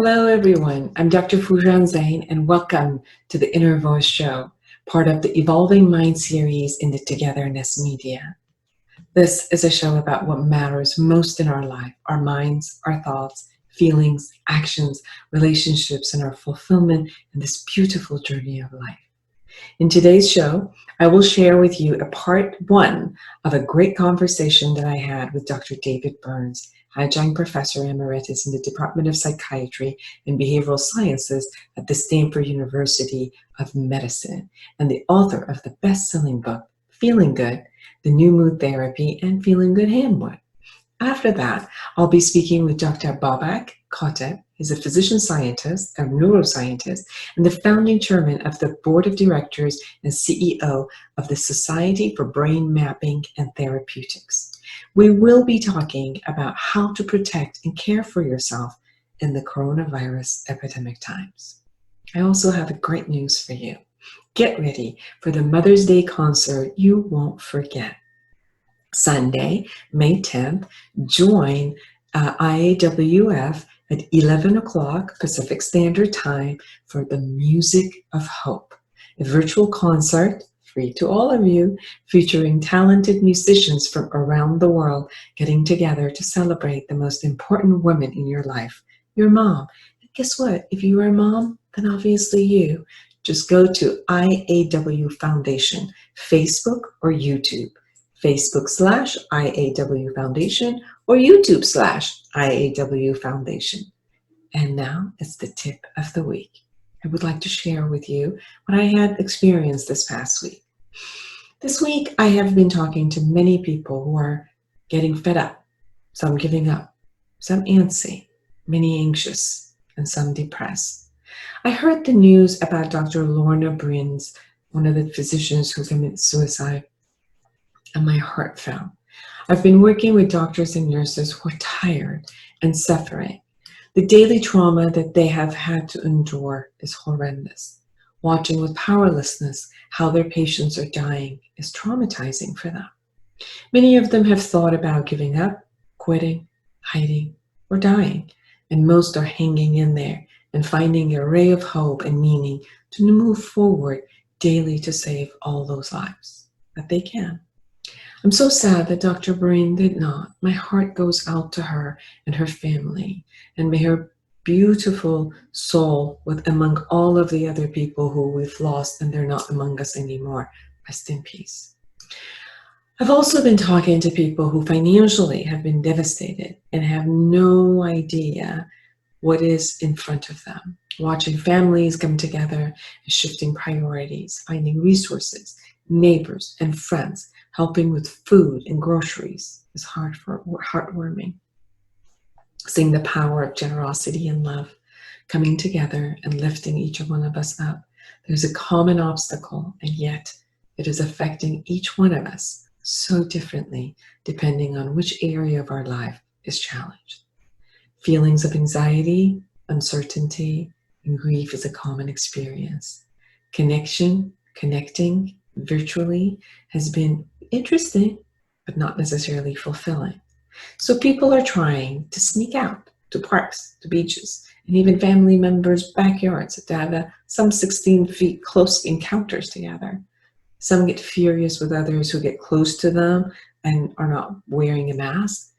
Hello, everyone. I'm Dr. Foojan Zeine, and welcome to the Inner Voice Show, part of the Evolving Mind series in the Togetherness media. This is a show about what matters most in our life, our minds, our thoughts, feelings, actions, relationships, and our fulfillment in this beautiful journey of life. In today's show, I will share with you a part one of a great conversation that I had with Dr. David Burns, adjunct professor emeritus in the Department of Psychiatry and Behavioral Sciences at the Stanford University of Medicine, and the author of the best-selling book, Feeling Good, The New Mood Therapy and Feeling Good Handbook. After that, I'll be speaking with Dr. Babak Koteb. He's a physician scientist, a neuroscientist, and the founding chairman of the board of directors and CEO of the Society for Brain Mapping and Therapeutics. We will be talking about how to protect and care for yourself in the coronavirus epidemic times. I also have great news for you. Get ready for the Mother's Day concert you won't forget. Sunday, May 10th, join IAWF at 11 o'clock Pacific Standard Time for the Music of Hope, a virtual concert, free to all of you, featuring talented musicians from around the world getting together to celebrate the most important woman in your life, your mom. And guess what? If you are a mom, then obviously you. Just go to IAW Foundation, Facebook or YouTube. Facebook/IAW Foundation or YouTube/IAW Foundation. And now it's the tip of the week. I would like to share with you what I had experienced this past week. This week, I have been talking to many people who are getting fed up, some giving up, some antsy, many anxious, and some depressed. I heard the news about Dr. Lorna Brins, one of the physicians who committed suicide, and my heart fell. I've been working with doctors and nurses who are tired and suffering. The daily trauma that they have had to endure is horrendous. Watching with powerlessness how their patients are dying is traumatizing for them. Many of them have thought about giving up, quitting, hiding, or dying, and most are hanging in there and finding a ray of hope and meaning to move forward daily to save all those lives that they can. I'm so sad that Dr. Breen did not. My heart goes out to her and her family, and may her beautiful soul, with among all of the other people who we've lost and they're not among us anymore, rest in peace. I've also been talking to people who financially have been devastated and have no idea what is in front of them. Watching families come together and shifting priorities, finding resources, neighbors and friends, helping with food and groceries is heartwarming. Seeing the power of generosity and love coming together and lifting each one of us up. There's a common obstacle, and yet it is affecting each one of us so differently depending on which area of our life is challenged. Feelings of anxiety, uncertainty, and grief is a common experience. Connecting virtually has been interesting, but not necessarily fulfilling. So people are trying to sneak out to parks, to beaches, and even family members' backyards to have some 16 feet close encounters together. Some get furious with others who get close to them and are not wearing a mask.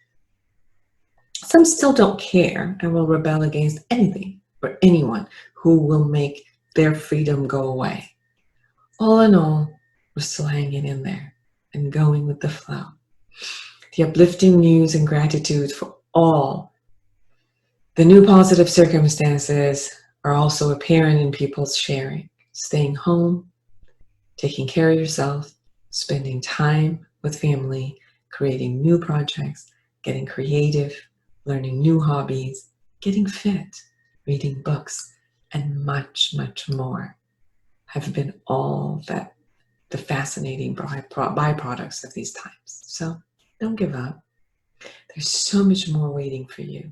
Some still don't care and will rebel against anything or anyone who will make their freedom go away. All in all, we're still hanging in there and going with the flow. The uplifting news and gratitude for all the new positive circumstances are also apparent in people's sharing. Staying home, taking care of yourself, spending time with family, creating new projects, getting creative, learning new hobbies, getting fit, reading books, and much, much more have been all that the fascinating byproducts of these times. So don't give up. There's so much more waiting for you,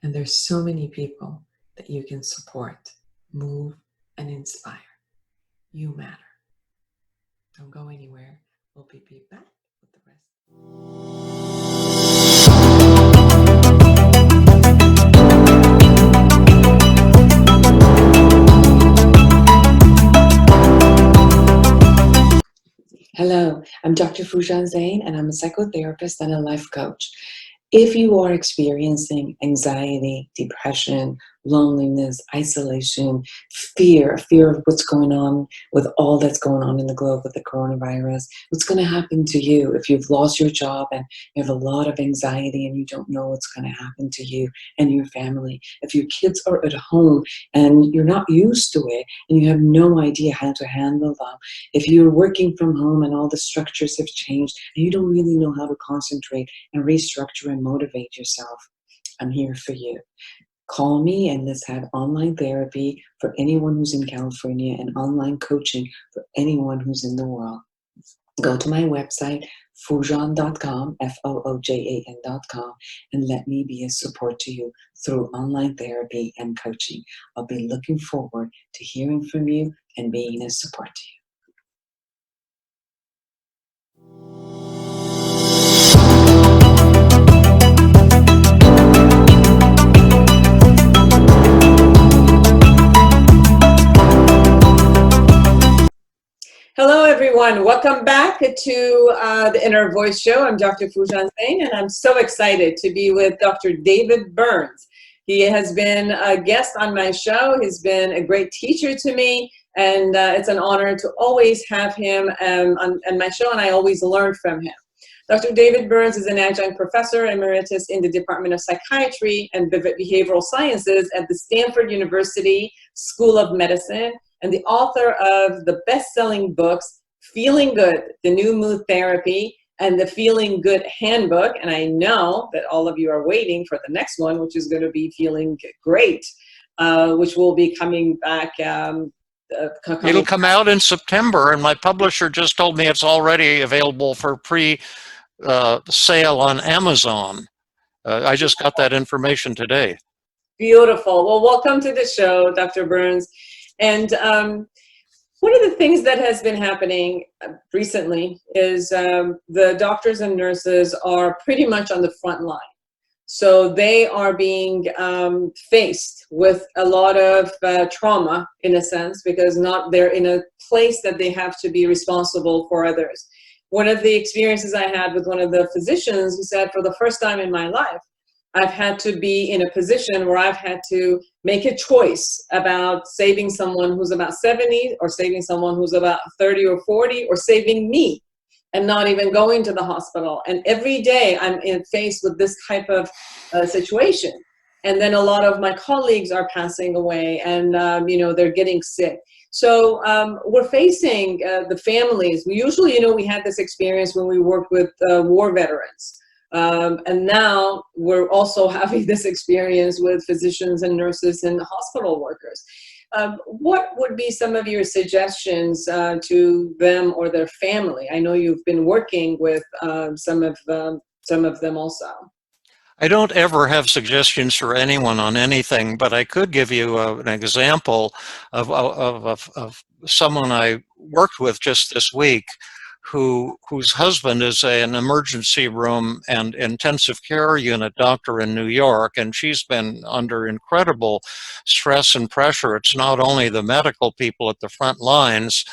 and there's so many people that you can support, move, and inspire. You matter. Don't go anywhere. We'll be back with the rest. I'm Dr. Foojan Zeine, and I'm a psychotherapist and a life coach. If you are experiencing anxiety, depression, loneliness, isolation, fear of what's going on with all that's going on in the globe with the coronavirus, what's going to happen to you if you've lost your job and you have a lot of anxiety and you don't know what's going to happen to you and your family, if your kids are at home and you're not used to it and you have no idea how to handle them, if you're working from home and all the structures have changed and you don't really know how to concentrate and restructure and motivate yourself, I'm here for you. Call me and let's have online therapy for anyone who's in California and online coaching for anyone who's in the world. Go to my website, foojan.com, Foojan.com, and let me be a support to you through online therapy and coaching. I'll be looking forward to hearing from you and being a support to you. Hello, everyone. Welcome back to the Inner Voice Show. I'm Dr. Foojan Zeine, and I'm so excited to be with Dr. David Burns. He has been a guest on my show. He's been a great teacher to me, and it's an honor to always have him on my show, and I always learn from him. Dr. David Burns is an adjunct professor emeritus in the Department of Psychiatry and Behavioral Sciences at the Stanford University School of Medicine, and the author of the best-selling books, Feeling Good, The New Mood Therapy, and the Feeling Good Handbook. And I know that all of you are waiting for the next one, which is going to be Feeling Great, which will be coming back. It'll come out in September, and my publisher just told me it's already available for pre-sale on Amazon. I just got that information today. Beautiful. Well, welcome to the show, Dr. Burns. And one of the things that has been happening recently is the doctors and nurses are pretty much on the front line. So they are being faced with a lot of trauma, in a sense, because they're in a place that they have to be responsible for others. One of the experiences I had with one of the physicians who said, for the first time in my life, I've had to be in a position where I've had to make a choice about saving someone who's about 70 or saving someone who's about 30 or 40 or saving me and not even going to the hospital. And every day I'm faced with this type of situation. And then a lot of my colleagues are passing away and, they're getting sick. So we're facing the families. We usually, we had this experience when we worked with war veterans. And now we're also having this experience with physicians and nurses and hospital workers. What would be some of your suggestions to them or their family? I know you've been working with some of them also. I don't ever have suggestions for anyone on anything, but I could give you an example of someone I worked with just this week, whose husband is an emergency room and intensive care unit doctor in New York, and she's been under incredible stress and pressure. It's not only the medical people at the front lines,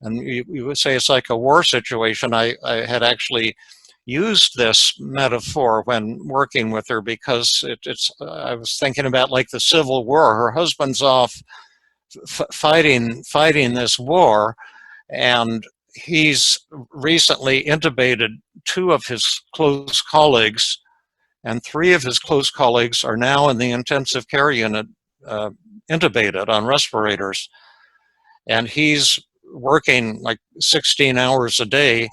and you would say it's like a war situation. I had actually used this metaphor when working with her because I was thinking about like the Civil War. Her husband's off fighting this war, and he's recently intubated 2 of his close colleagues, and 3 of his close colleagues are now in the intensive care unit, intubated on respirators. And he's working like 16 hours a day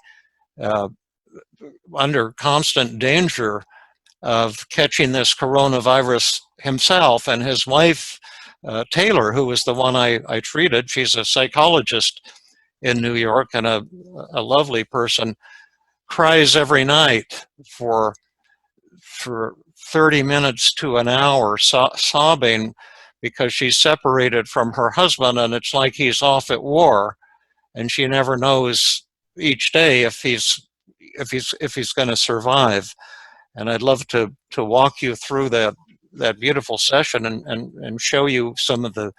under constant danger of catching this coronavirus himself. And his wife, Taylor, who was the one I treated, she's a psychologist in New York and a lovely person, cries every night for 30 minutes to an hour, sobbing because she's separated from her husband, and it's like he's off at war, and she never knows each day if he's going to survive. And I'd love to walk you through that beautiful session and show you some of the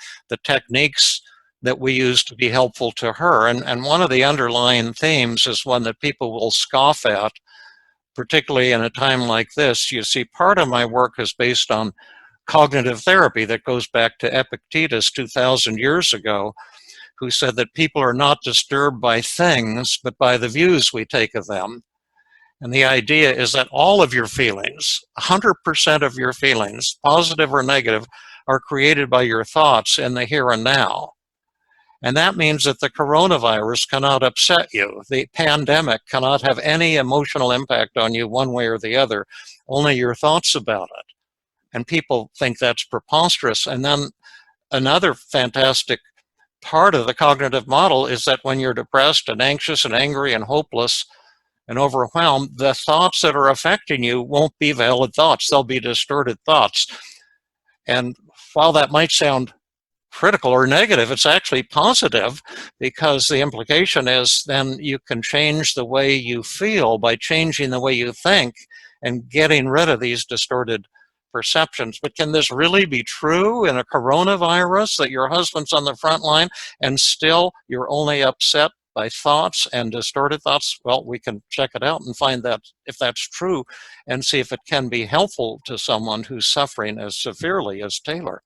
techniques that we use to be helpful to her. And one of the underlying themes is one that people will scoff at, particularly in a time like this. You see, part of my work is based on cognitive therapy that goes back to Epictetus 2,000 years ago, who said that people are not disturbed by things, but by the views we take of them. And the idea is that all of your feelings, 100% of your feelings, positive or negative, are created by your thoughts in the here and now. And that means that the coronavirus cannot upset you. The pandemic cannot have any emotional impact on you one way or the other, only your thoughts about it. And people think that's preposterous. And then another fantastic part of the cognitive model is that when you're depressed and anxious and angry and hopeless and overwhelmed, the thoughts that are affecting you won't be valid thoughts. They'll be distorted thoughts. And while that might sound critical or negative, it's actually positive, because the implication is then you can change the way you feel by changing the way you think and getting rid of these distorted perceptions. But can this really be true in a coronavirus, that your husband's on the front line and still you're only upset by thoughts and distorted thoughts? Well, we can check it out and find that if that's true and see if it can be helpful to someone who's suffering as severely as Taylor.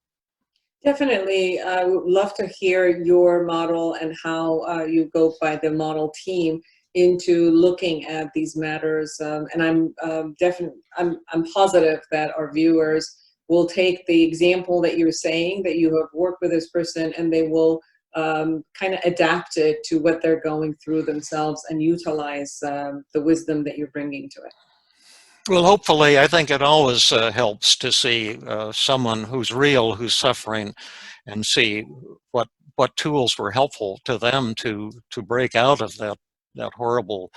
Definitely. I would love to hear your model and how you go by the model team into looking at these matters. And I'm definitely, I'm positive that our viewers will take the example that you're saying, that you have worked with this person, and they will kind of adapt it to what they're going through themselves and utilize the wisdom that you're bringing to it. Well, hopefully, I think it always helps to see someone who's real, who's suffering, and see what tools were helpful to them to break out of that horrible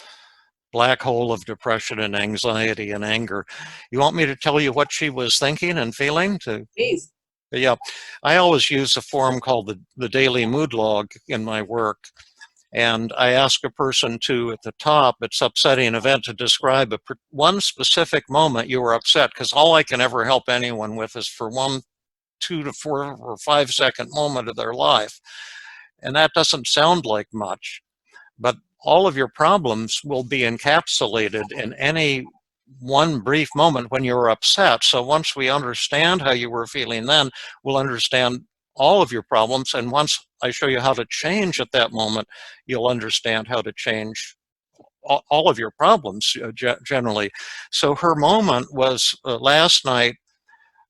black hole of depression and anxiety and anger. You want me to tell you what she was thinking and feeling? Please. Yeah, I always use a form called the daily mood log in my work. And I ask a person to, at the top, it's upsetting event, to describe one specific moment you were upset, because all I can ever help anyone with is for 1, 2 to 4 or 5 second moment of their life. And that doesn't sound like much, but all of your problems will be encapsulated in any one brief moment when you were upset. So once we understand how you were feeling then, we'll understand all of your problems. And once I show you how to change at that moment, you'll understand how to change all of your problems generally. So her moment was last night,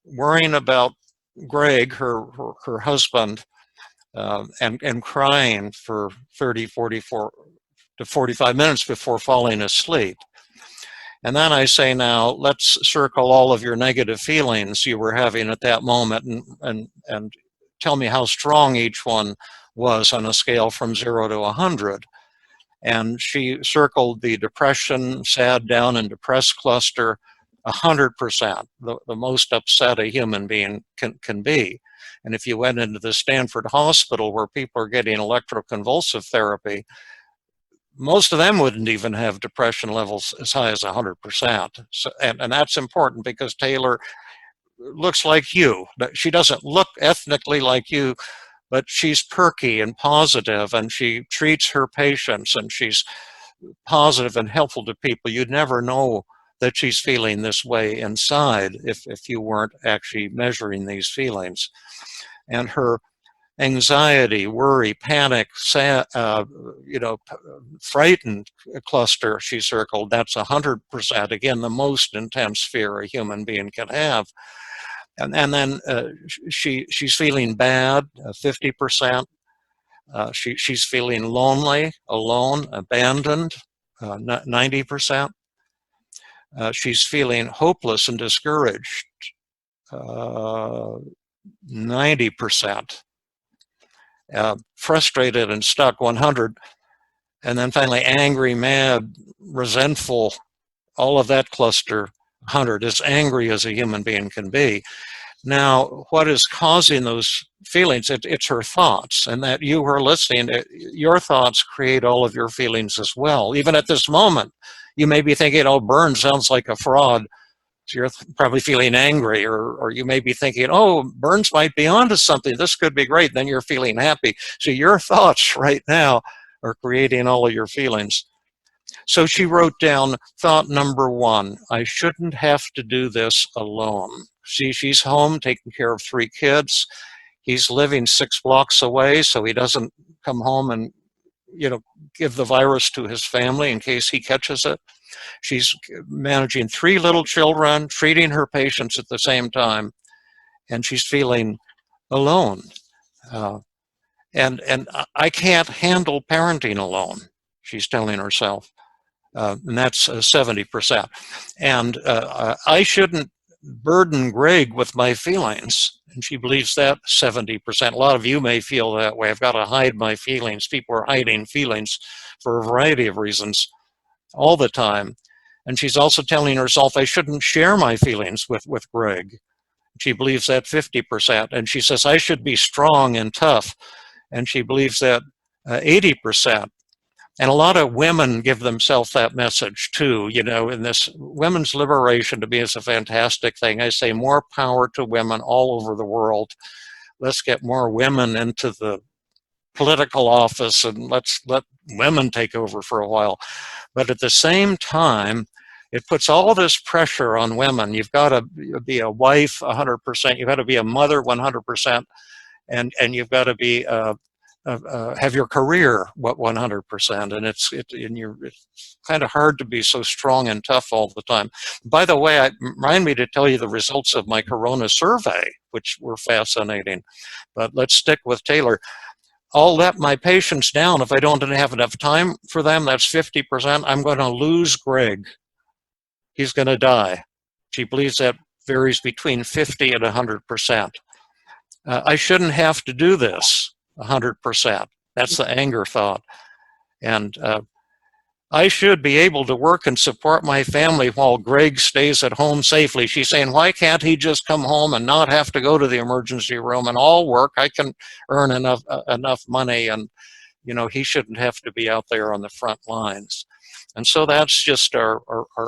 worrying about Greg, her husband, and crying for 30, 44 to 45 minutes before falling asleep. And then I say, now let's circle all of your negative feelings you were having at that moment, and tell me how strong each one was on a scale from 0 to 100. And she circled the depression, sad, down, and depressed cluster 100%, the most upset a human being can be. And if you went into the Stanford Hospital where people are getting electroconvulsive therapy, most of them wouldn't even have depression levels as high as 100%. So, and that's important, because Taylor looks like you. She doesn't look ethnically like you, but she's perky and positive, and she treats her patients, and she's positive and helpful to people. You'd never know that she's feeling this way inside if you weren't actually measuring these feelings. And her anxiety, worry, panic, sad, frightened cluster she circled, that's 100%. Again, the most intense fear a human being can have. And then she's feeling bad, 50%. She's feeling lonely, alone, abandoned, 90%. She's feeling hopeless and discouraged, 90%. Frustrated and stuck, 100. And then finally angry, mad, resentful, all of that cluster, 100, as angry as a human being can be. Now, what is causing those feelings? It's her thoughts, and that you who are listening, your thoughts create all of your feelings as well. Even at this moment, you may be thinking, oh, Burns sounds like a fraud. So you're probably feeling angry, or you may be thinking, oh, Burns might be onto something. This could be great. Then you're feeling happy. So your thoughts right now are creating all of your feelings. So she wrote down thought number one: I shouldn't have to do this alone. See, she's home taking care of 3 kids. He's living 6 blocks away, so he doesn't come home and, give the virus to his family in case he catches it. She's managing 3 little children, treating her patients at the same time, and she's feeling alone. And I can't handle parenting alone, she's telling herself. And that's 70%. And I shouldn't burden Greg with my feelings. And she believes that 70%. A lot of you may feel that way. I've got to hide my feelings. People are hiding feelings for a variety of reasons all the time. And she's also telling herself, I shouldn't share my feelings with Greg. She believes that 50%. And she says, I should be strong and tough. And she believes that 80%. And a lot of women give themselves that message too, in this women's liberation to me is a fantastic thing. I say more power to women all over the world. Let's get more women into the political office and let's let women take over for a while. But at the same time, it puts all this pressure on women. You've got to be a wife 100%. You've got to be a mother 100%. And you've got to be have your career 100%, and it's kind of hard to be so strong and tough all the time. By the way, remind me to tell you the results of my corona survey, which were fascinating. But let's stick with Taylor. I'll let my patients down if I don't have enough time for them. That's 50%. I'm going to lose Greg. He's going to die. She believes that varies between 50 and 100%. I shouldn't have to do this 100%. That's the anger thought. And I should be able to work and support my family while Greg stays at home safely. She's saying, why can't he just come home and not have to go to the emergency room and all work? I can earn enough money, and he shouldn't have to be out there on the front lines. And so that's just our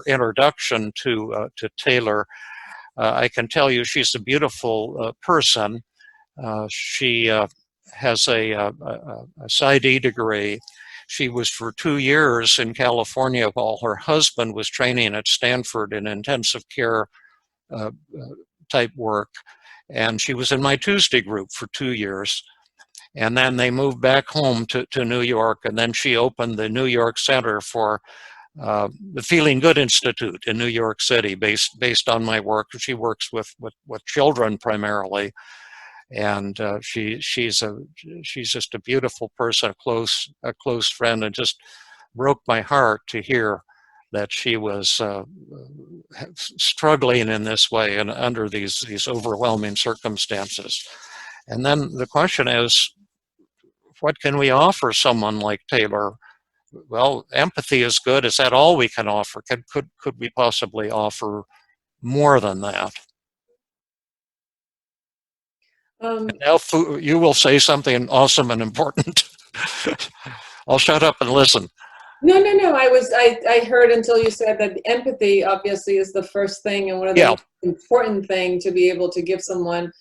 introduction to Taylor. I can tell you she's a beautiful person. She has a PsyD degree. She was for 2 years in California while her husband was training at Stanford in intensive care type work. And she was in my Tuesday group for 2 years. And then they moved back home to New York. And then she opened the New York Center for the Feeling Good Institute in New York City, based on my work. She works with children primarily. And she's just a beautiful person, a close friend, and just broke my heart to hear that she was struggling in this way and under these overwhelming circumstances. And then the question is, what can we offer someone like Taylor? Well, empathy is good. Is that all we can offer? Could we possibly offer more than that? Now you will say something awesome and important. I'll shut up and listen. No. I heard until you said that empathy obviously is the first thing and one of the most important thing to be able to give someone,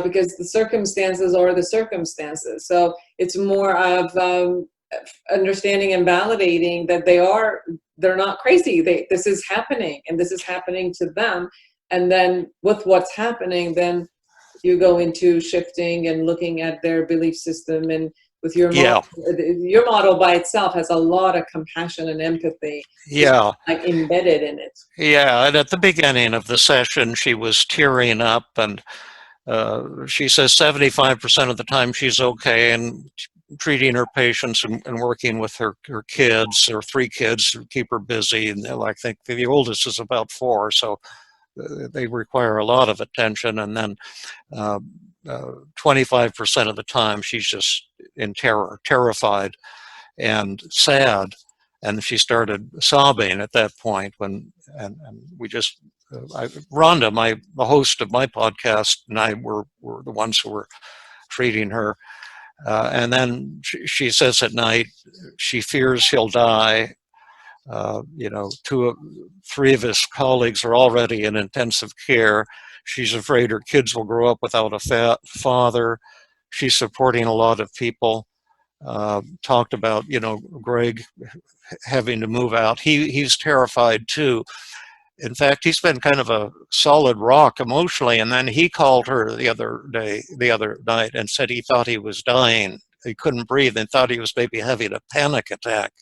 because the circumstances are the circumstances. So it's more of understanding and validating that they're not crazy. This is happening, and this is happening to them. And then with what's happening, then you go into shifting and looking at their belief system, and with your model, your model by itself has a lot of compassion and empathy like embedded in it. And at the beginning of the session she was tearing up, and she says 75% of the time she's okay and treating her patients and working with her kids, her 3 kids, to keep her busy. And I think the oldest is about 4, so they require a lot of attention. And then 25% of the time she's just in terror, terrified and sad. And she started sobbing at that point and we just, Rhonda, the host of my podcast, and I were the ones who were treating her. And then she says at night she fears he'll die. You know, three of his colleagues are already in intensive care. She's afraid her kids will grow up without a father. She's supporting a lot of people. Talked about, you know, Greg having to move out. He's terrified too. In fact, he's been kind of a solid rock emotionally. And then he called her the other night, and said he thought he was dying. He couldn't breathe and thought he was maybe having a panic attack.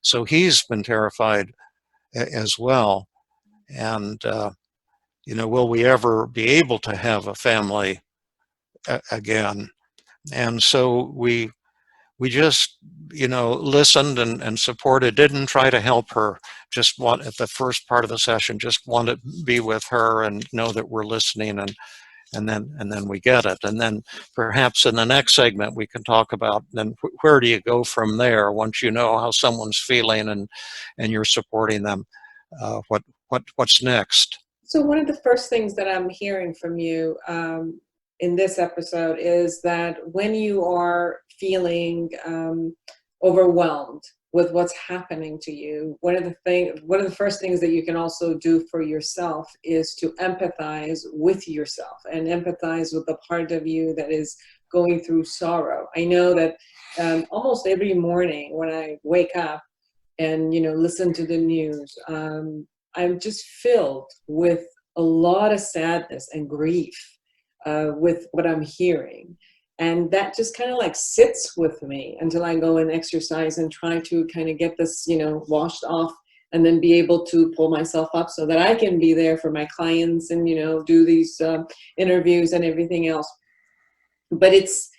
So he's been terrified as well. And, you know, will we ever be able to have a family again? And so we just, you know, listened and supported, didn't try to help her, just at the first part of the session, just want to be with her and know that we're listening, and then we get it. And then perhaps in the next segment we can talk about then where do you go from there once you know how someone's feeling and you're supporting them. What's next? So one of the first things that I'm hearing from you in this episode is that when you are feeling overwhelmed with what's happening to you, one of the first things that you can also do for yourself is to empathize with yourself and empathize with the part of you that is going through sorrow. I know that almost every morning when I wake up and, you know, listen to the news, I'm just filled with a lot of sadness and grief with what I'm hearing. And that just kind of like sits with me until I go and exercise and try to kind of get this, you know, washed off, and then be able to pull myself up so that I can be there for my clients and, you know, do these interviews and everything else. But it's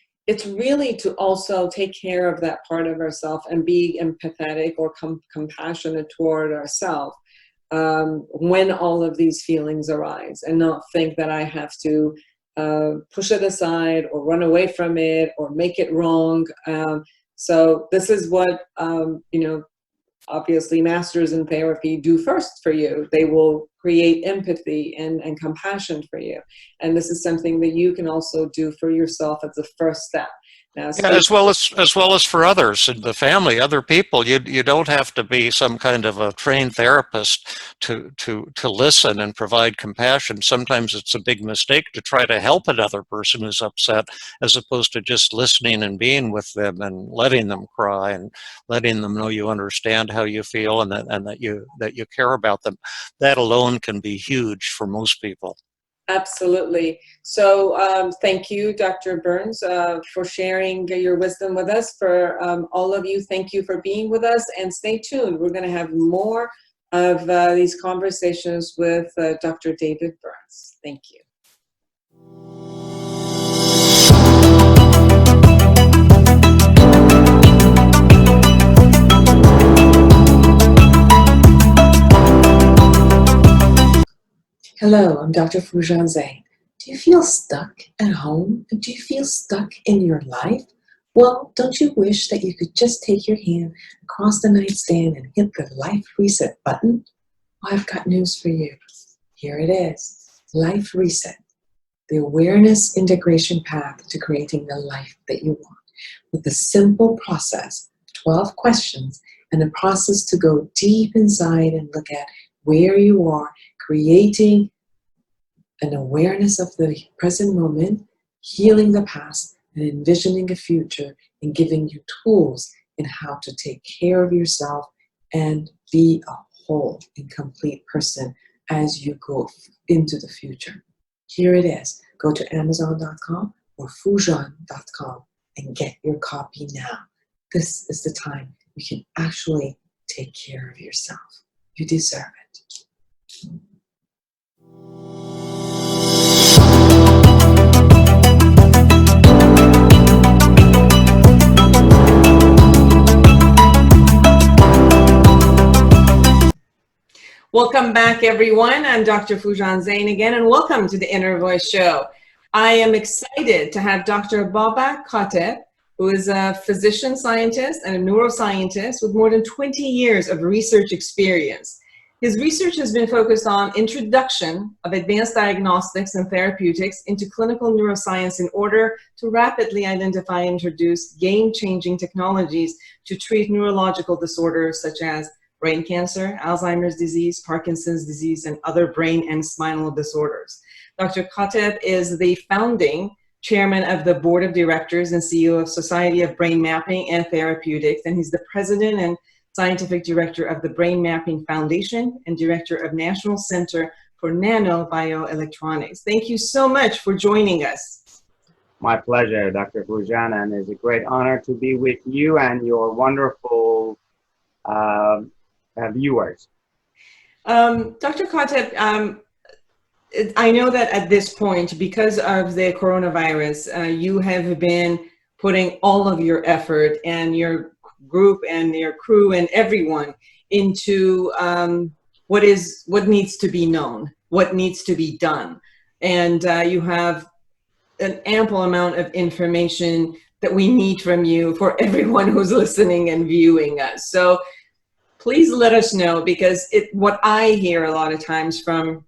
really to also take care of that part of ourselves and be empathetic or compassionate toward ourselves when all of these feelings arise, and not think that I have to push it aside or run away from it or make it wrong. So this is what, you know, obviously masters in therapy do first for you. They will create empathy and compassion for you. And this is something that you can also do for yourself as a first step. Now, Yeah, as well as for others in the family, other people. You don't have to be some kind of a trained therapist to listen and provide compassion. Sometimes it's a big mistake to try to help another person who's upset, as opposed to just listening and being with them and letting them cry and letting them know you understand how you feel and that you care about them. That alone can be huge for most people. Absolutely. So thank you, Dr. Burns, for sharing your wisdom with us. For all of you, thank you for being with us, and stay tuned. We're going to have more of these conversations with Dr. David Burns. Thank you. Hello, I'm Dr. Foojan Zeine. Do you feel stuck at home? Do you feel stuck in your life? Well, don't you wish that you could just take your hand across the nightstand and hit the life reset button? Well, I've got news for you. Here it is. Life Reset, the awareness integration path to creating the life that you want. With a simple process, 12 questions, and a process to go deep inside and look at where you are, creating an awareness of the present moment, healing the past, and envisioning a future, and giving you tools in how to take care of yourself and be a whole and complete person as you go into the future. Here it is. Go to Amazon.com or Foojan.com and get your copy now. This is the time you can actually take care of yourself. You deserve it. Welcome back, everyone. I'm Dr. Foojan Zeine again, and welcome to the Inner Voice Show. I am excited to have Dr. Babak Khateb, who is a physician scientist and a neuroscientist with more than 20 years of research experience. His research has been focused on introduction of advanced diagnostics and therapeutics into clinical neuroscience in order to rapidly identify and introduce game-changing technologies to treat neurological disorders such as brain cancer, Alzheimer's disease, Parkinson's disease, and other brain and spinal disorders. Dr. Khateb is the founding chairman of the board of directors and CEO of Society of Brain Mapping and Therapeutics, and he's the president and scientific director of the Brain Mapping Foundation and director of National Center for Nanobioelectronics. Thank you so much for joining us. My pleasure, Dr. Foojan, and it's a great honor to be with you and your wonderful viewers. Dr. Khateb, I know that at this point, because of the coronavirus, you have been putting all of your effort and your group and your crew and everyone into what needs to be known, what needs to be done. And you have an ample amount of information that we need from you for everyone who's listening and viewing us. So please let us know, because what I hear a lot of times from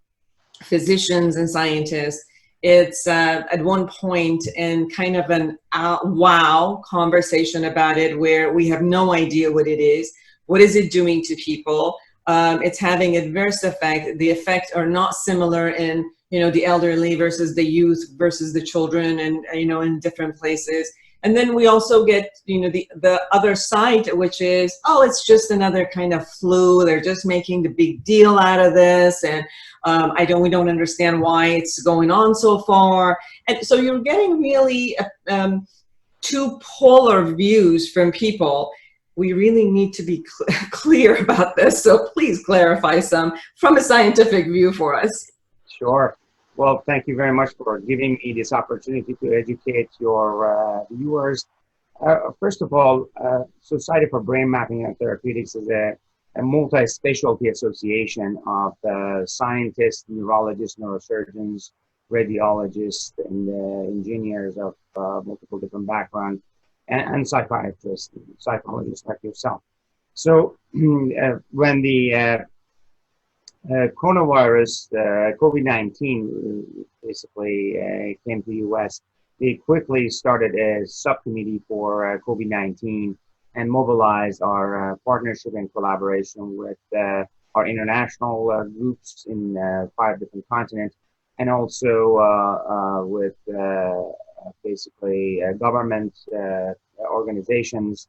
physicians and scientists, it's at one point in kind of an wow conversation about it, where we have no idea what it is. What is it doing to people? It's having adverse effect. The effects are not similar in, the elderly versus the youth versus the children, and, in different places. And then we also get, the other side, which is, oh, it's just another kind of flu. They're just making the big deal out of this. And we don't understand why it's going on so far. And so you're getting really two polar views from people. We really need to be clear about this. So please clarify some from a scientific view for us. Sure. Well, thank you very much for giving me this opportunity to educate your viewers. First of all, Society for Brain Mapping and Therapeutics is a multi-specialty association of scientists, neurologists, neurosurgeons, radiologists, and engineers of multiple different backgrounds, and psychiatrists, psychologists like yourself. So when the coronavirus, COVID-19, basically came to the U.S., they quickly started a subcommittee for COVID-19 and mobilized our partnership and collaboration with our international groups in 5 different continents, and also with basically government organizations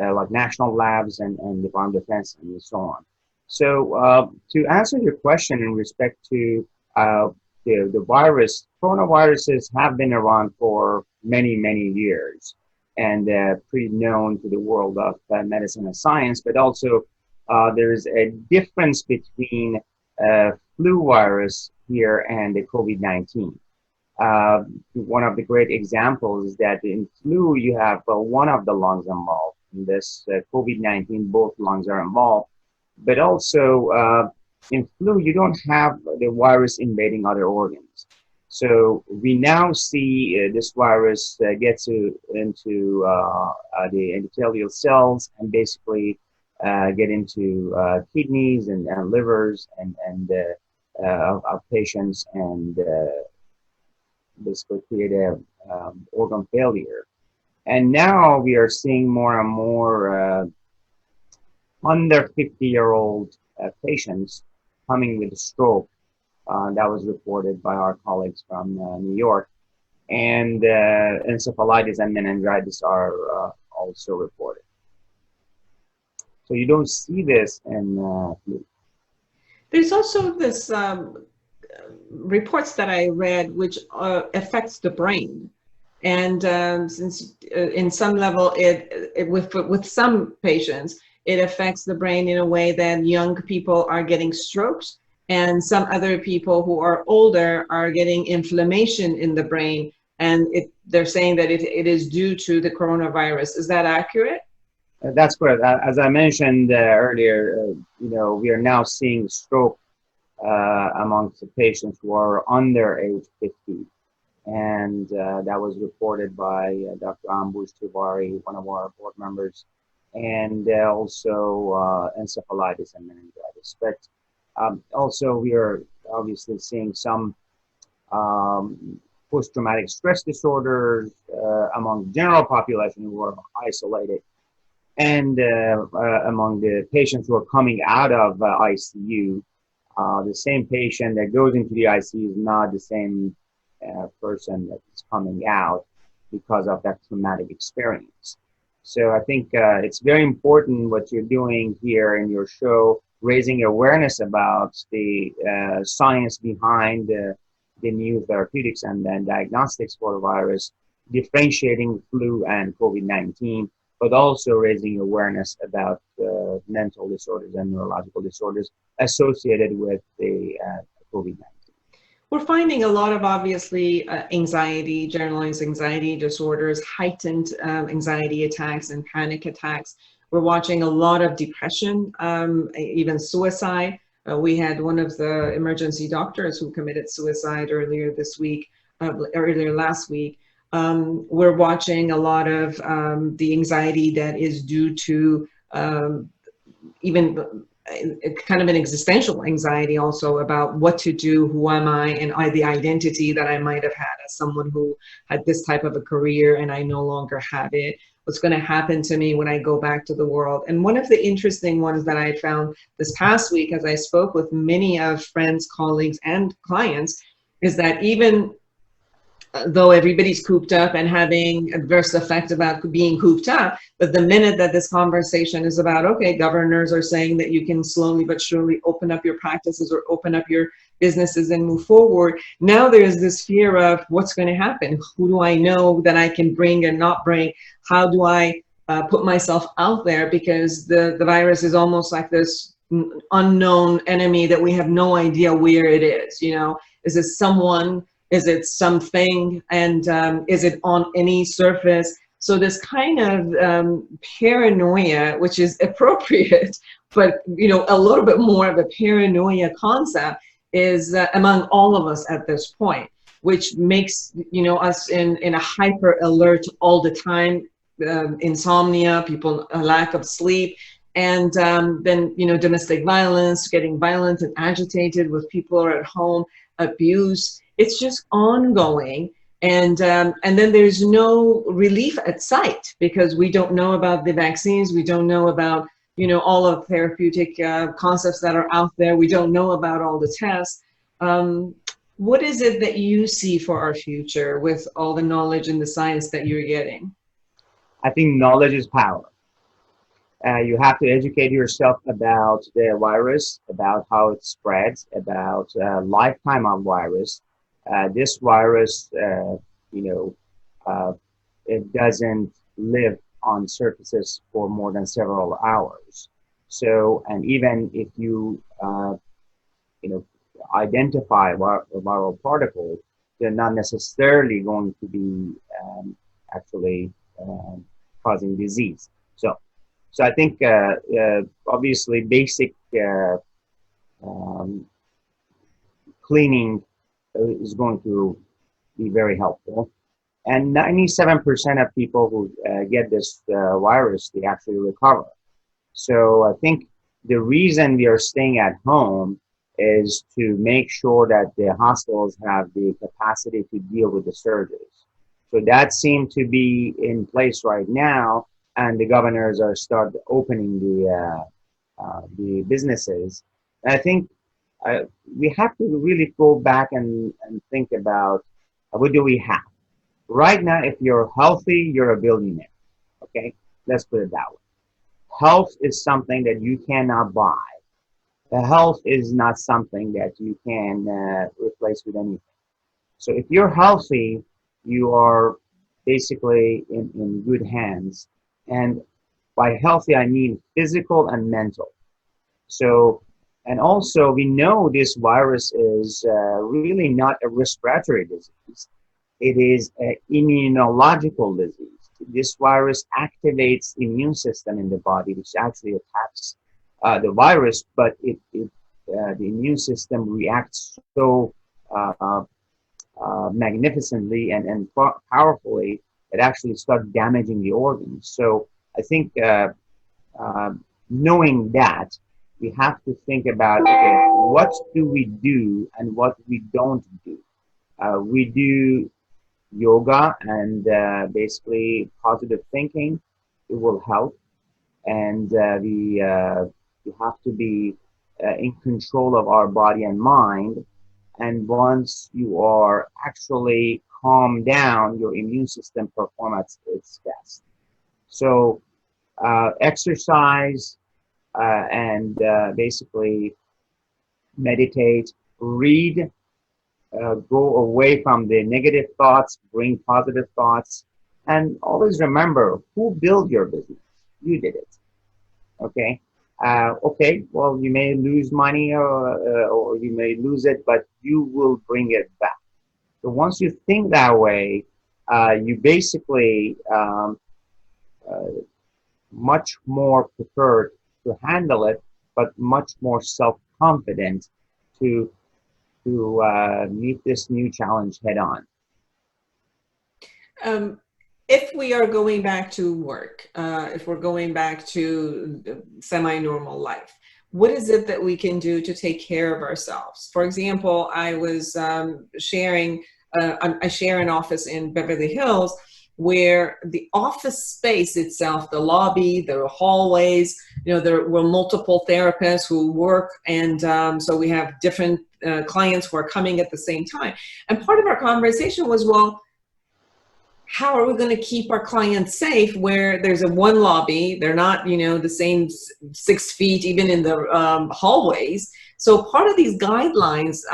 like national labs and Department of Defense and so on. So to answer your question in respect to the virus, coronaviruses have been around for many, many years and pretty known to the world of medicine and science, but also there is a difference between flu virus here and the COVID-19. One of the great examples is that in flu, you have one of the lungs involved. In this COVID-19, both lungs are involved. But also in flu, you don't have the virus invading other organs. So we now see this virus gets into the endothelial cells and basically get into kidneys and livers and of patients, and basically create a organ failure. And now we are seeing more and more under 50-year-old patients coming with a stroke. That was reported by our colleagues from New York. And encephalitis and meningitis are also reported. So you don't see this in flu. There's also this reports that I read which affects the brain. And since in some level, with some patients, it affects the brain in a way that young people are getting strokes, and some other people who are older are getting inflammation in the brain. And they're saying that it is due to the coronavirus. Is that accurate? That's correct. As I mentioned earlier, we are now seeing stroke amongst the patients who are under age 50. And that was reported by Dr. Ambush Tiwari, one of our board members, and also encephalitis and meningitis. But also we are obviously seeing some post-traumatic stress disorders among the general population who are isolated. And among the patients who are coming out of ICU, the same patient that goes into the ICU is not the same person that is coming out because of that traumatic experience. So I think it's very important what you're doing here in your show, raising awareness about the science behind the new therapeutics and then diagnostics for the virus, differentiating flu and COVID-19, but also raising awareness about mental disorders and neurological disorders associated with the COVID-19. We're finding a lot of obviously anxiety, generalized anxiety disorders, heightened anxiety attacks and panic attacks. We're watching a lot of depression, even suicide. We had one of the emergency doctors who committed suicide earlier last week. We're watching a lot of the anxiety that is due to even kind of an existential anxiety also about what to do, who am I, and the identity that I might have had as someone who had this type of a career and I no longer have it. What's going to happen to me when I go back to the world? And one of the interesting ones that I found this past week, as I spoke with many of friends, colleagues, and clients, is that even though everybody's cooped up and having adverse effects about being cooped up, but the minute that this conversation is about, okay, governors are saying that you can slowly but surely open up your practices or open up your businesses and move forward, now there's this fear of what's going to happen. Who do I know that I can bring and not bring? How do I put myself out there? Because the virus is almost like this unknown enemy that we have no idea where it is. You know, is it someone? Is it something? And is it on any surface? So this kind of paranoia, which is appropriate, but you know, a little bit more of a paranoia concept is among all of us at this point, which makes, you know, us in a hyper alert all the time, insomnia, people, a lack of sleep, and then, you know, domestic violence, getting violent and agitated with people are at home, abuse. It's just ongoing, and then there's no relief at sight because we don't know about the vaccines, we don't know about, you know, all of therapeutic concepts that are out there, we don't know about all the tests. What is it that you see for our future with all the knowledge and the science that you're getting? I think knowledge is power. You have to educate yourself about the virus, about how it spreads, about lifetime of virus. This virus, it doesn't live on surfaces for more than several hours. So, and even if you, identify a viral particle, they're not necessarily going to be actually causing disease. So I think obviously basic cleaning is going to be very helpful. And 97% of people who get this virus, they actually recover. So I think the reason we are staying at home is to make sure that the hospitals have the capacity to deal with the surges. So that seems to be in place right now, and the governors are start opening the businesses. And I think we have to really go back and think about what do we have. Right now, if you're healthy, you're a billionaire. Okay, let's put it that way. Health is something that you cannot buy. The health is not something that you can replace with anything. So if you're healthy, you are basically in good hands. And by healthy, I mean physical and mental. So, and also we know this virus is really not a respiratory disease. It is an immunological disease. This virus activates the immune system in the body, which actually attacks the virus, but the immune system reacts so magnificently and powerfully, it actually starts damaging the organs. So I think knowing that, we have to think about, okay, what do we do and what we don't do. We do yoga and basically positive thinking. It will help. and we have to be in control of our body and mind. And once you are actually calmed down, your immune system performs at its best. So exercise and basically meditate, read, go away from the negative thoughts, bring positive thoughts, and always remember who built your business. You did it. Okay. Okay. Well, you may lose money or you may lose it, but you will bring it back. So once you think that way, you basically much more prepared to handle it, but much more self-confident to meet this new challenge head on. If we are going back to work, if we're going back to semi-normal life, what is it that we can do to take care of ourselves? For example, I was sharing, I share an office in Beverly Hills where the office space itself, the lobby, the hallways, you know, there were multiple therapists who work, and so we have different clients who are coming at the same time. And part of our conversation was, well, how are we going to keep our clients safe where there's a one lobby, they're not, you know, the same 6 feet even in the hallways. So part of these guidelines,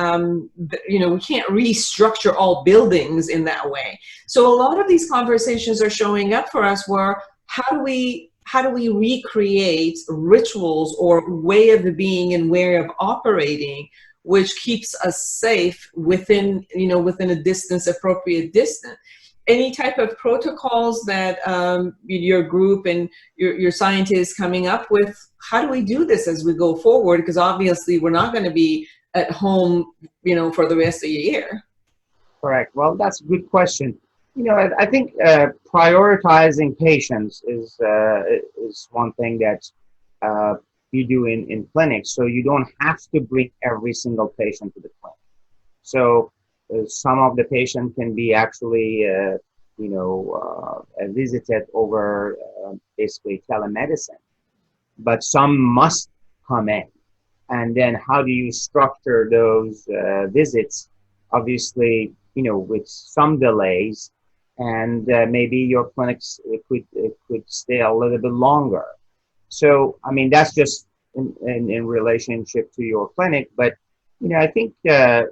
you know, we can't restructure all buildings in that way. So a lot of these conversations are showing up for us where how do we recreate rituals or way of being and way of operating which keeps us safe within, you know, within a distance, appropriate distance. Any type of protocols that your group and your scientists coming up with? How do we do this as we go forward? Because obviously we're not going to be at home, you know, for the rest of the year. Correct. Well, that's a good question. You know, I think prioritizing patients is one thing that you do in clinics, so you don't have to bring every single patient to the clinic. So some of the patient can be actually, visited over basically telemedicine, but some must come in. And then how do you structure those visits? Obviously, you know, with some delays, and maybe your clinics could stay a little bit longer. So, I mean, that's just in relationship to your clinic, but you know, I think it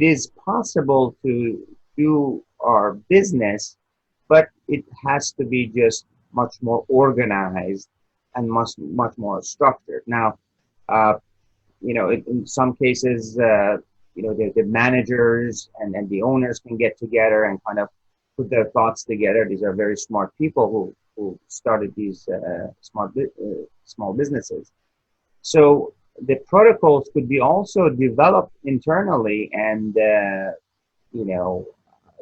is possible to do our business, but it has to be just much more organized and much more structured. Now, you know, in some cases, you know, the managers and the owners can get together and kind of put their thoughts together. These are very smart people who started these small businesses. So the protocols could be also developed internally, and you know,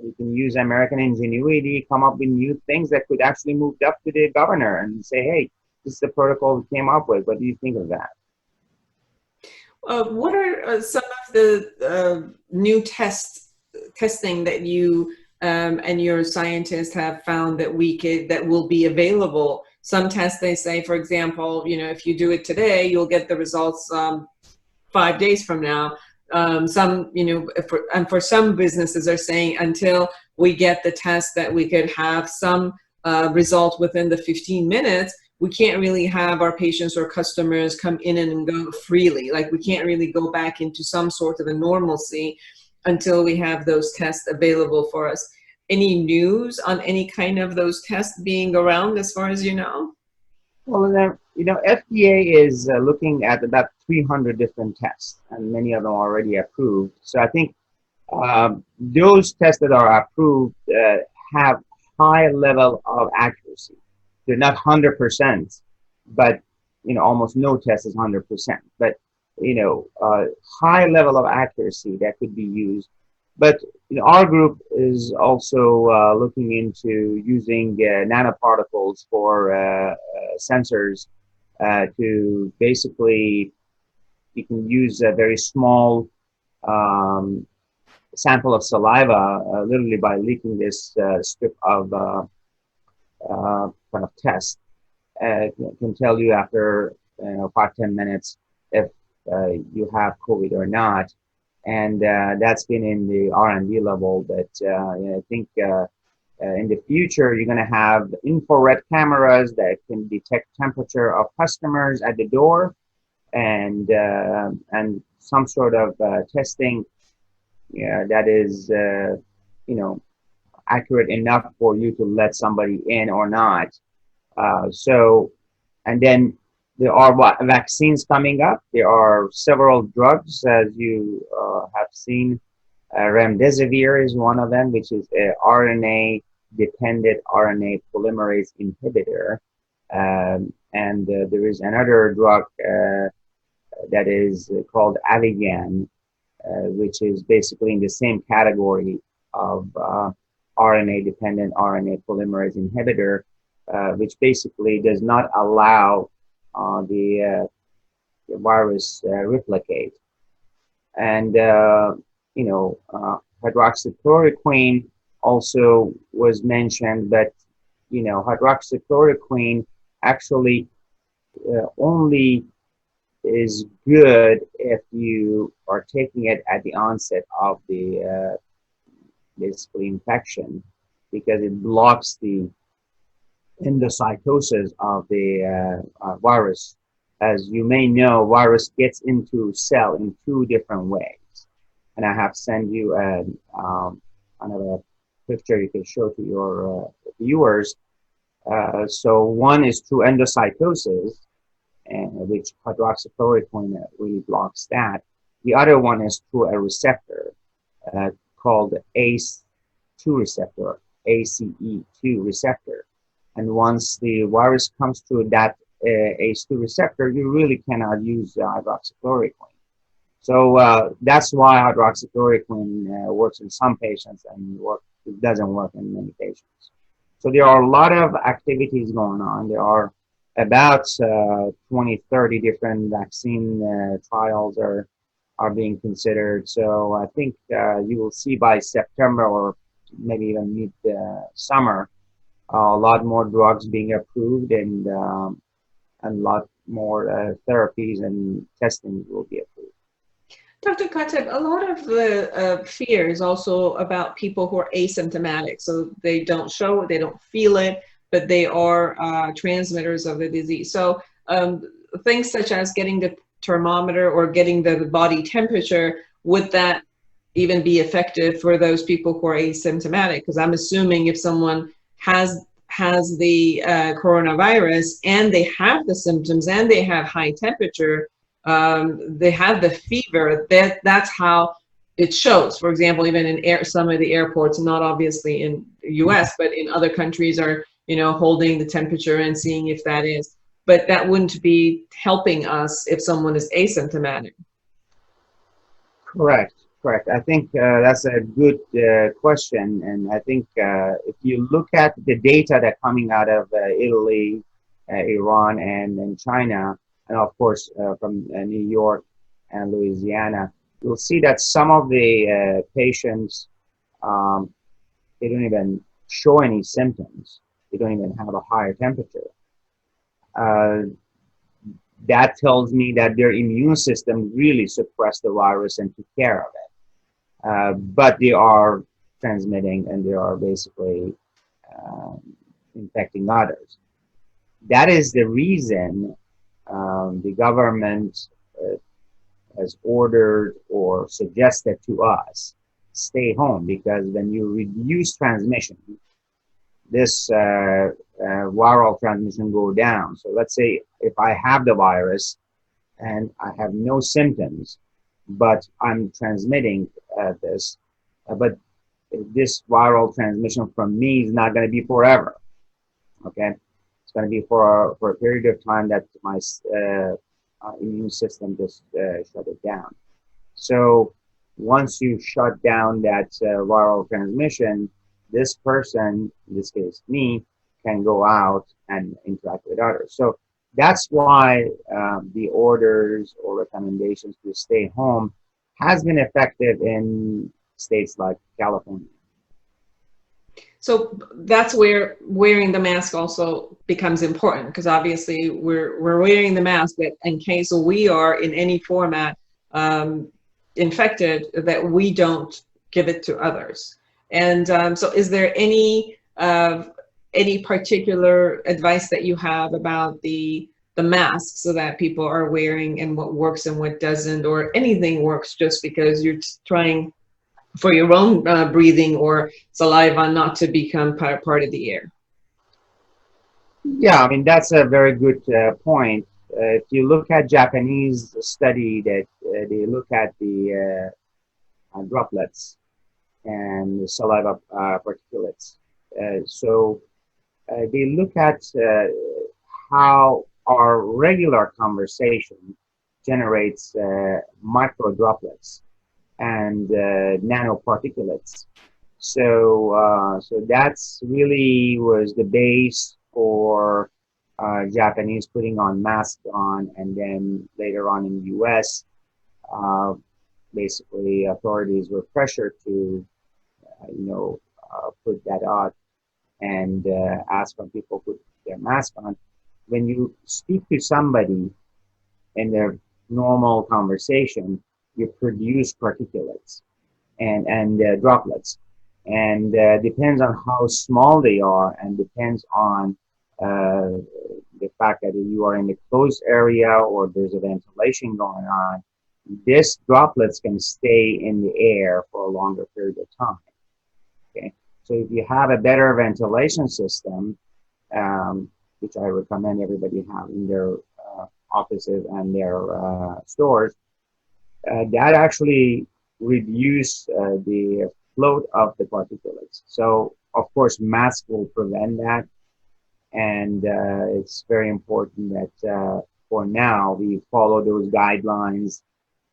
we can use American ingenuity, come up with new things that could actually move up to the governor and say, hey, this is the protocol we came up with. What do you think of that? What are some of the new testing that you and your scientists have found that that will be available? Some tests, they say, for example, you know, if you do it today, you'll get the results 5 days from now. Some, you know, for some businesses are saying until we get the test that we could have some result within the 15 minutes, we can't really have our patients or customers come in and go freely. Like we can't really go back into some sort of a normalcy until we have those tests available for us. Any news on any kind of those tests being around as far as you know? Well, you know, FDA is looking at about 300 different tests, and many of them are already approved. So I think those tests that are approved have high level of accuracy. They're not 100%, but you know, almost no test is 100%. But you know, high level of accuracy that could be used. But you know, our group is also looking into using nanoparticles for sensors to basically, you can use a very small sample of saliva, literally by leaking this strip of kind of test, can tell you after 5-10 minutes if you have COVID or not, and that's been in the R&D level. But I think in the future you're going to have infrared cameras that can detect temperature of customers at the door, and some sort of testing that is accurate enough for you to let somebody in or not. And then there are vaccines coming up. There are several drugs, as you have seen. Remdesivir is one of them, which is a RNA-dependent RNA polymerase inhibitor. And there is another drug that is called Avigan, which is basically in the same category of RNA-dependent RNA polymerase inhibitor, which basically does not allow the virus replicate. And hydroxychloroquine also was mentioned, but hydroxychloroquine actually only is good if you are taking it at the onset of the basically infection, because it blocks the endocytosis of the virus. As you may know, virus gets into cell in 2 different ways, and I have sent you another picture you can show to your viewers. So one is through endocytosis, which hydroxychloroquine really blocks that. The other one is through a receptor called ACE2 receptor, ACE2 receptor. And once the virus comes through that ACE2 receptor, you really cannot use hydroxychloroquine. So that's why hydroxychloroquine works in some patients and it doesn't work in many patients. So there are a lot of activities going on. There are about 20, 30 different vaccine trials are being considered. So I think you will see by September or maybe even mid-summer, a lot more drugs being approved, and a lot more therapies and testing will be approved. Dr. Khattab, a lot of the fear is also about people who are asymptomatic. So they don't show it, they don't feel it, but they are transmitters of the disease. So things such as getting the thermometer or getting the body temperature, would that even be effective for those people who are asymptomatic? Because I'm assuming if someone has the coronavirus and they have the symptoms and they have high temperature, they have the fever, that's how it shows. For example, even in some of the airports, not obviously in the US, but in other countries are, holding the temperature and seeing if that is. But that wouldn't be helping us if someone is asymptomatic. Correct. I think that's a good question. And I think if you look at the data that coming out of Italy, Iran, and China, and of course from New York and Louisiana, you'll see that some of the patients, they don't even show any symptoms. They don't even have a higher temperature. That tells me that their immune system really suppressed the virus and took care of it. But they are transmitting and they are basically infecting others. That is the reason the government has ordered or suggested to us stay home, because when you reduce transmission, this viral transmission go down. So let's say if I have the virus and I have no symptoms, but I'm transmitting this, but this viral transmission from me is not going to be forever. Okay, it's going to be for a period of time that my immune system just shut it down. So once you shut down that viral transmission, this person, in this case me, can go out and interact with others. So that's why the orders or recommendations to stay home has been effective in states like California. So that's where wearing the mask also becomes important, because obviously we're wearing the mask that in case we are in any format infected, that we don't give it to others. And so is there any particular advice that you have about the mask, so that people are wearing, and what works and what doesn't, or anything works just because you're trying for your own breathing or saliva not to become part of the air? Yeah, I mean, that's a very good point. If you look at Japanese study that they look at the droplets and the saliva particulates. They look at how our regular conversation generates micro droplets and nanoparticulates. So that's really was the base for Japanese putting on masks on, and then later on in the U.S., basically authorities were pressured to, put that on and ask when people put their mask on. When you speak to somebody in their normal conversation, you produce particulates and droplets, and depends on how small they are, and depends on the fact that you are in a closed area or there's a ventilation going on. This droplets can stay in the air for a longer period of time. Okay, so if you have a better ventilation system, which I recommend everybody have in their offices and their stores, that actually reduce the float of the particulates. So of course, masks will prevent that, and it's very important that for now we follow those guidelines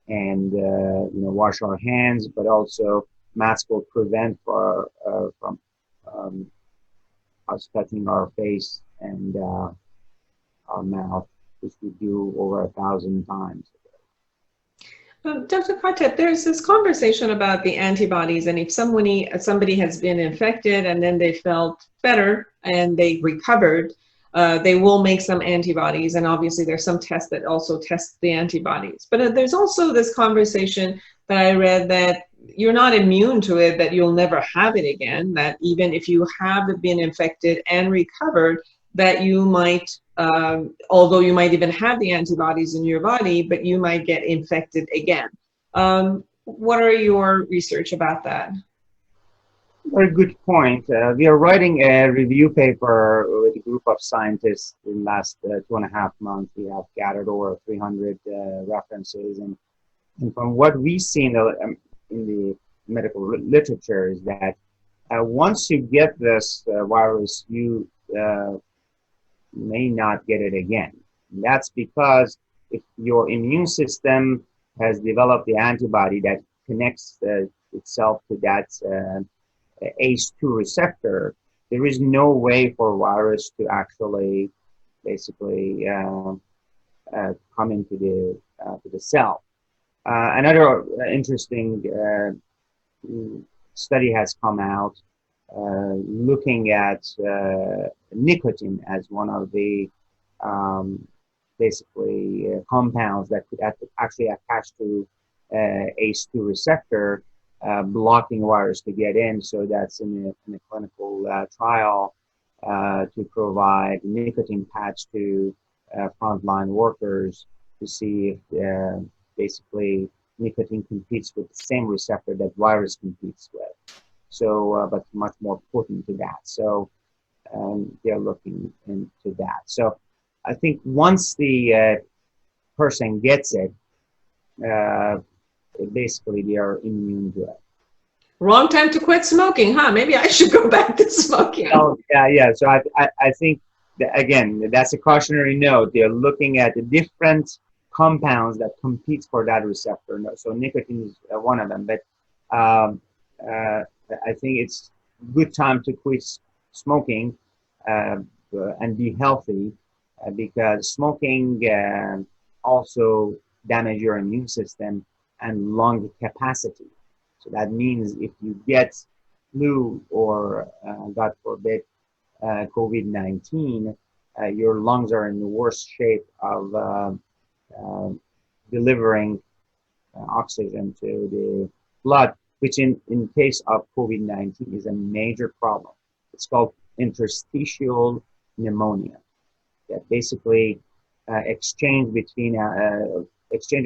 and wash our hands, but also masks will prevent from us touching our face and our mouth, which we do over 1,000 times. Dr. Kotep, there's this conversation about the antibodies, and if somebody has been infected and then they felt better and they recovered, they will make some antibodies, and obviously there's some tests that also test the antibodies. But there's also this conversation that I read that you're not immune to it, that you'll never have it again, that even if you have been infected and recovered, that you might, although you might even have the antibodies in your body, but you might get infected again. What are your research about that? Very good point. We are writing a review paper with a group of scientists in the last 2.5 months. We have gathered over 300 references, and from what we see in the medical literature is that once you get this virus, you may not get it again. And that's because if your immune system has developed the antibody that connects itself to that ACE2 receptor, there is no way for a virus to actually basically come into the cell. Another interesting study has come out looking at nicotine as one of the basically compounds that could actually attach to ACE2 receptor, blocking virus to get in. So that's in a clinical trial to provide nicotine patch to frontline workers to see if basically nicotine competes with the same receptor that virus competes with. So, but much more potent to that. So they're looking into that. So I think once the person gets it, basically they are immune to it. Wrong time to quit smoking, huh? Maybe I should go back to smoking. Oh, yeah. So I think that, again, that's a cautionary note. They're looking at the different compounds that competes for that receptor. So nicotine is one of them, but I think it's good time to quit smoking and be healthy because smoking also damages your immune system and lung capacity. So that means if you get flu or, God forbid, COVID-19, your lungs are in the worst shape of delivering oxygen to the blood, which in case of COVID-19 is a major problem. It's called interstitial pneumonia. That basically exchange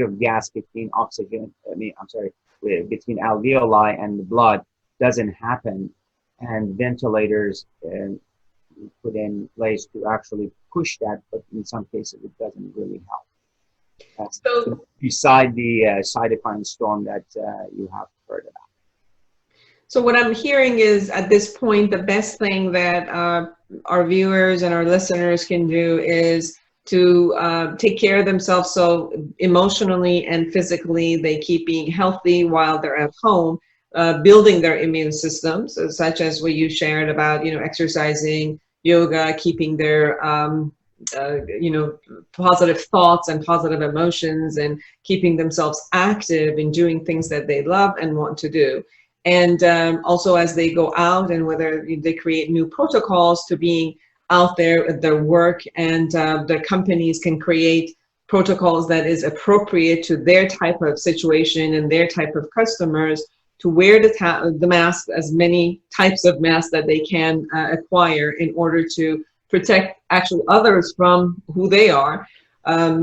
of gas between oxygen, between alveoli and the blood doesn't happen, and ventilators put in place to actually push that, but in some cases it doesn't really help. So beside the cytokine storm that you have heard about. So what I'm hearing is, at this point, the best thing that our viewers and our listeners can do is to take care of themselves, so emotionally and physically they keep being healthy while they're at home, building their immune systems, such as what you shared about, exercising, yoga, keeping their positive thoughts and positive emotions, and keeping themselves active in doing things that they love and want to do. And also, as they go out, and whether they create new protocols to being out there at their work, and their companies can create protocols that is appropriate to their type of situation and their type of customers, to wear the mask, as many types of masks that they can acquire, in order to protect actual others from who they are,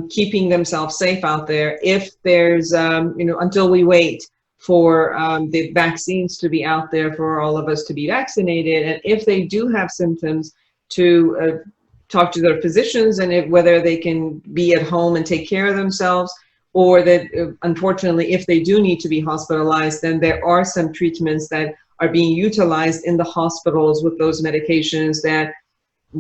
keeping themselves safe out there. If there's, until we wait for the vaccines to be out there for all of us to be vaccinated, and if they do have symptoms, to talk to their physicians, and whether they can be at home and take care of themselves, or that unfortunately, if they do need to be hospitalized, then there are some treatments that are being utilized in the hospitals with those medications that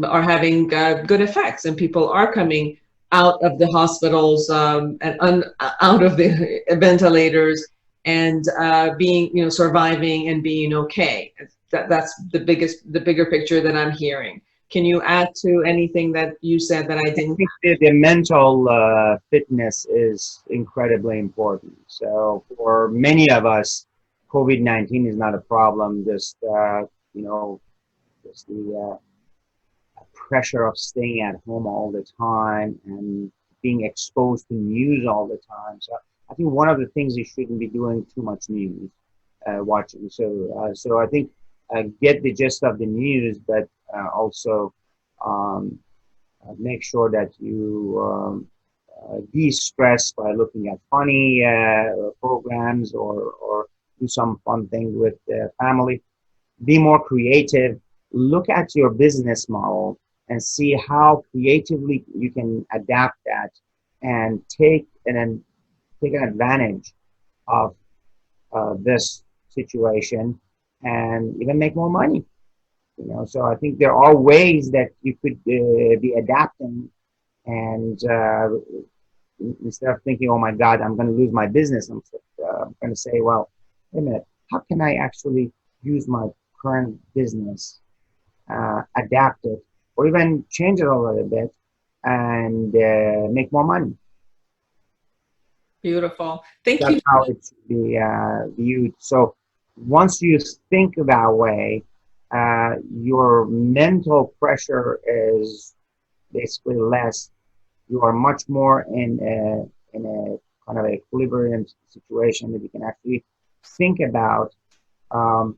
are having good effects, and people are coming out of the hospitals and out of the ventilators, and being, surviving and being okay. That's the bigger picture that I'm hearing. Can you add to anything that you said that I didn't? I think the mental fitness is incredibly important. So for many of us, COVID-19 is not a problem. Just the pressure of staying at home all the time and being exposed to news all the time. So I think one of the things you shouldn't be doing too much news watching. So I think get the gist of the news, but also make sure that you de-stress by looking at funny programs, or do some fun thing with family. Be more creative. Look at your business model and see how creatively you can adapt that and take an advantage of this situation and even make more money. So I think there are ways that you could be adapting, and instead of thinking, oh my God, I'm going to lose my business, I'm going to say, well, wait a minute, how can I actually use my current business, adapt it, or even change it a little bit, and make more money. Beautiful. Thank you. That's how it should be viewed. So once you think that way, your mental pressure is basically less. You are much more in a kind of equilibrium situation that you can actually think about, how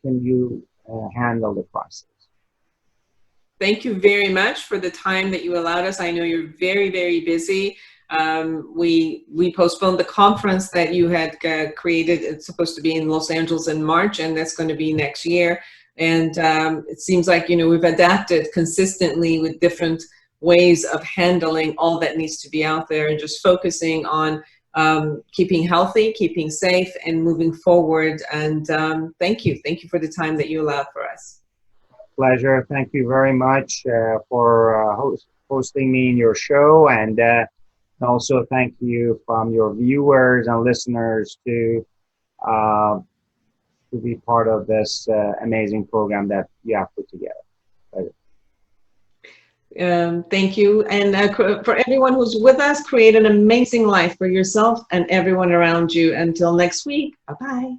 can you handle the process. Thank you very much for the time that you allowed us. I know you're very, very busy. We postponed the conference that you had created. It's supposed to be in Los Angeles in March, and that's going to be next year. And it seems like, we've adapted consistently with different ways of handling all that needs to be out there, and just focusing on keeping healthy, keeping safe, and moving forward. And thank you for the time that you allowed for us. Pleasure. Thank you very much for hosting me in your show, and also thank you from your viewers and listeners to be part of this amazing program that you have put together. Thank you. And for everyone who's with us, create an amazing life for yourself and everyone around you. Until next week, bye-bye.